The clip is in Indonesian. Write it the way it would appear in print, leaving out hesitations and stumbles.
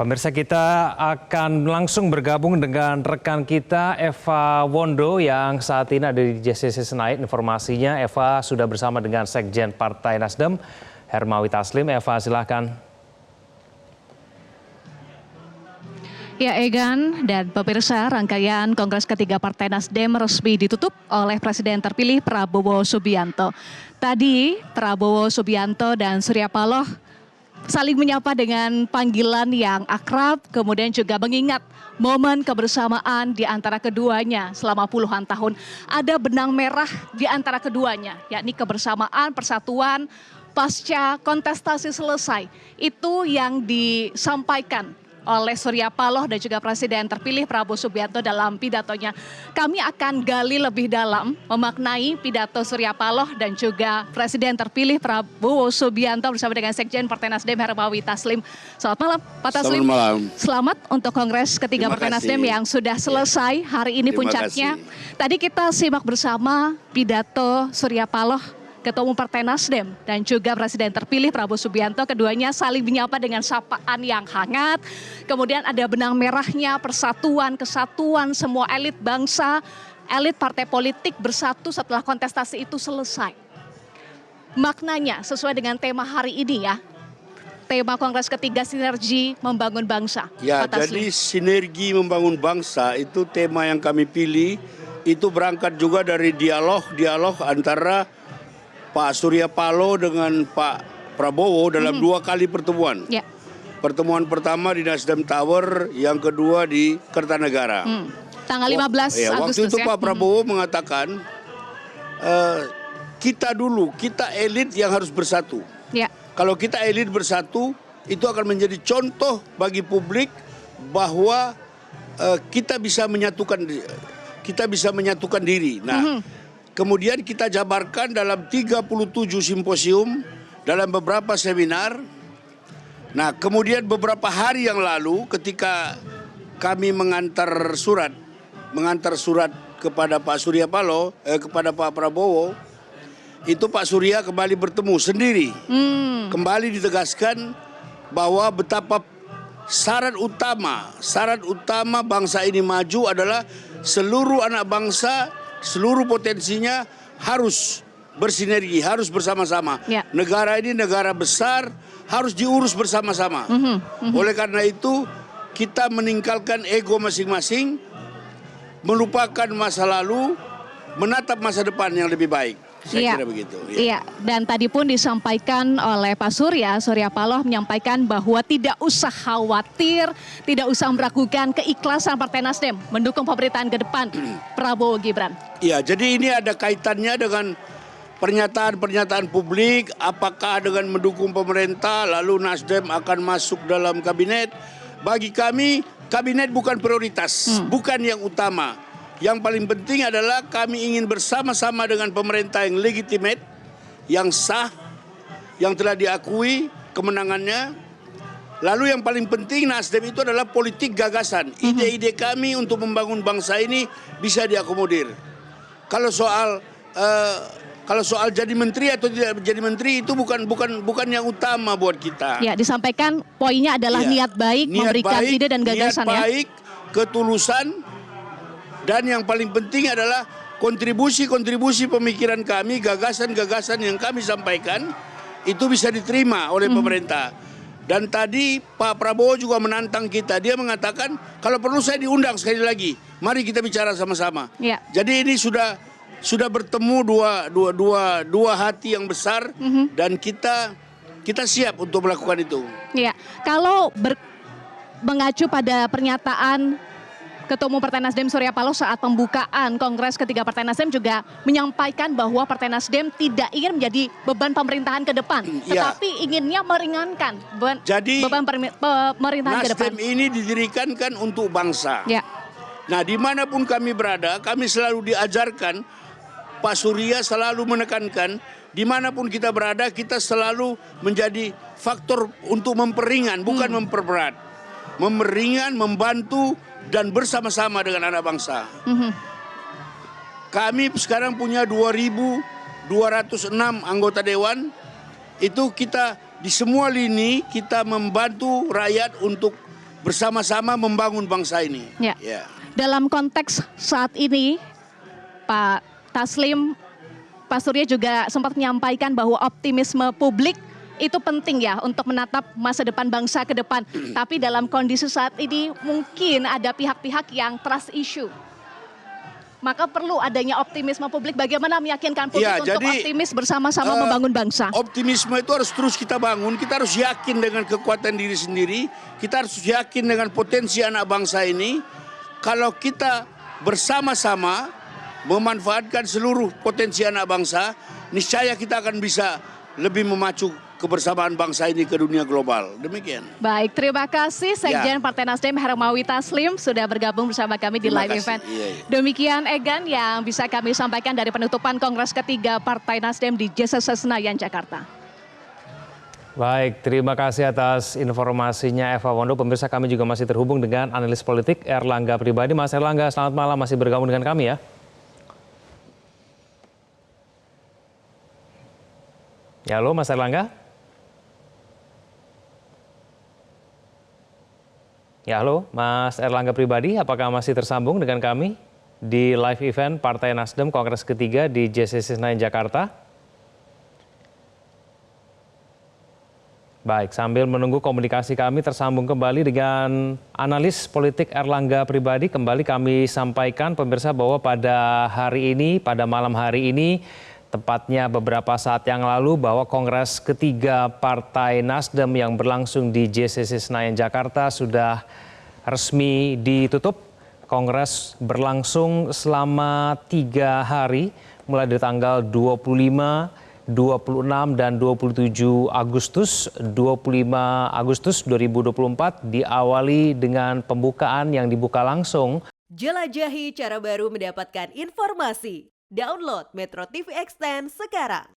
Pemirsa, kita akan langsung bergabung dengan rekan kita Eva Wondo yang saat ini ada di JCC Senayan. Informasinya Eva sudah bersama dengan Sekjen Partai Nasdem, Hermawi Taslim. Eva, silakan. Ya, Egan dan pemirsa, rangkaian Kongres ketiga Partai Nasdem resmi ditutup oleh Presiden terpilih Prabowo Subianto. Tadi Prabowo Subianto dan Surya Paloh saling menyapa dengan panggilan yang akrab, kemudian juga mengingat momen kebersamaan di antara keduanya selama puluhan tahun. Ada benang merah di antara keduanya, yakni kebersamaan, persatuan pasca kontestasi selesai. Itu yang disampaikan oleh Surya Paloh dan juga Presiden terpilih Prabowo Subianto dalam pidatonya. Kami akan gali lebih dalam memaknai pidato Surya Paloh dan juga Presiden terpilih Prabowo Subianto bersama dengan Sekjen Partai Nasdem Hermawi Taslim. Selamat malam Pak Taslim. Selamat malam. Selamat untuk Kongres ketiga Partai Nasdem yang sudah selesai. Hari ini puncaknya. Tadi kita simak bersama pidato Surya Paloh, Ketua Umum Partai Nasdem dan juga Presiden terpilih Prabowo Subianto. Keduanya saling menyapa dengan sapaan yang hangat. Kemudian ada benang merahnya persatuan, kesatuan semua elit bangsa, elit partai politik bersatu setelah kontestasi itu selesai. Maknanya sesuai dengan tema hari ini ya. Tema Kongres ketiga, sinergi membangun bangsa. Ya, jadi sinergi membangun bangsa itu tema yang kami pilih. Itu berangkat juga dari dialog antara Pak Surya Paloh dengan Pak Prabowo dalam dua kali pertemuan. Ya. Pertemuan pertama di Nasdem Tower, yang kedua di Kertanegara. Tanggal 15 Agustus waktu itu ya. Pak Prabowo mengatakan, kita elit yang harus bersatu. Ya. Kalau kita elit bersatu, itu akan menjadi contoh bagi publik bahwa kita bisa menyatukan diri. Nah, kemudian kita jabarkan dalam 37 simposium, dalam beberapa seminar. Nah, kemudian beberapa hari yang lalu ketika kami mengantar surat kepada Pak Surya Paloh, kepada Pak Prabowo, itu Pak Surya kembali bertemu sendiri. Kembali ditegaskan bahwa betapa syarat utama bangsa ini maju adalah seluruh anak bangsa, seluruh potensinya harus bersinergi, harus bersama-sama. Ya. Negara ini negara besar, harus diurus bersama-sama. Oleh karena itu, kita meninggalkan ego masing-masing, melupakan masa lalu, menatap masa depan yang lebih baik. Saya kira begitu. Iya, dan tadi pun disampaikan oleh Pak Surya Paloh menyampaikan bahwa tidak usah khawatir, tidak usah meragukan keikhlasan Partai Nasdem mendukung pemerintahan ke depan Prabowo Gibran. Iya, jadi ini ada kaitannya dengan pernyataan publik, apakah dengan mendukung pemerintah lalu Nasdem akan masuk dalam kabinet. Bagi kami, kabinet bukan prioritas, bukan yang utama. Yang paling penting adalah kami ingin bersama-sama dengan pemerintah yang legitimate, yang sah, yang telah diakui kemenangannya. Lalu yang paling penting Nasdem itu adalah politik gagasan. Ide-ide kami untuk membangun bangsa ini bisa diakomodir. Kalau soal jadi menteri atau tidak jadi menteri itu bukan yang utama buat kita. Ya, disampaikan poinnya adalah niat baik, memberikan ide dan gagasan niat baik, ketulusan. Dan yang paling penting adalah kontribusi pemikiran kami, gagasan-gagasan yang kami sampaikan itu bisa diterima oleh pemerintah. Dan tadi Pak Prabowo juga menantang kita. Dia mengatakan kalau perlu saya diundang sekali lagi. Mari kita bicara sama-sama. Ya. Jadi ini sudah bertemu dua hati yang besar dan kita siap untuk melakukan itu. Ya. Kalau mengacu pada pernyataan Ketua Umum Partai Nasdem Surya Paloh saat pembukaan Kongres ketiga Partai Nasdem juga menyampaikan bahwa Partai Nasdem tidak ingin menjadi beban pemerintahan ke depan, tetapi inginnya meringankan beban pemerintahan ke depan. Nasdem ini didirikan kan untuk bangsa. Ya. Nah, dimanapun kami berada, kami selalu diajarkan, Pak Surya selalu menekankan, dimanapun kita berada, kita selalu menjadi faktor untuk memperingan, bukan memperberat. Memeringan, membantu, dan bersama-sama dengan anak bangsa. Kami sekarang punya 2.206 anggota dewan. Itu kita di semua lini kita membantu rakyat untuk bersama-sama membangun bangsa ini. Ya. Ya. Dalam konteks saat ini, Pak Taslim, Pak Surya juga sempat menyampaikan bahwa optimisme publik itu penting ya untuk menatap masa depan bangsa ke depan. Tapi dalam kondisi saat ini mungkin ada pihak-pihak yang trust issue. Maka perlu adanya optimisme publik. Bagaimana meyakinkan publik Ya, untuk jadi, optimis bersama-sama membangun bangsa? Optimisme itu harus terus kita bangun. Kita harus yakin dengan kekuatan diri sendiri. Kita harus yakin dengan potensi anak bangsa ini. Kalau kita bersama-sama memanfaatkan seluruh potensi anak bangsa, niscaya kita akan bisa lebih memacu kebersamaan bangsa ini ke dunia global. Demikian. Baik, terima kasih Sekjen Partai Nasdem Hermawi Taslim sudah bergabung bersama kami di Terima live kasih. event. Iya, iya. Demikian Egan yang bisa kami sampaikan dari penutupan Kongres ketiga Partai Nasdem di JCC Senayan, Jakarta. Baik, terima kasih atas informasinya Eva Wondo. Pemirsa, kami juga masih terhubung dengan analis politik Erlangga Pribadi. Mas Erlangga, selamat malam, masih bergabung dengan kami ya. Ya, halo Mas Erlangga. Ya, halo Mas Erlangga Pribadi, apakah masih tersambung dengan kami di live event Partai Nasdem Kongres ketiga di JCC Senayan, Jakarta? Baik, sambil menunggu komunikasi kami tersambung kembali dengan analis politik Erlangga Pribadi. Kembali kami sampaikan pemirsa bahwa pada hari ini, pada malam hari ini, tepatnya beberapa saat yang lalu, bahwa Kongres ketiga Partai Nasdem yang berlangsung di JCC Senayan, Jakarta sudah resmi ditutup. Kongres berlangsung selama 3 hari, mulai dari tanggal 25, 26 dan 27 Agustus 2024 diawali dengan pembukaan yang dibuka langsung. Jelajahi cara baru mendapatkan informasi. Download Metro TV Extend sekarang.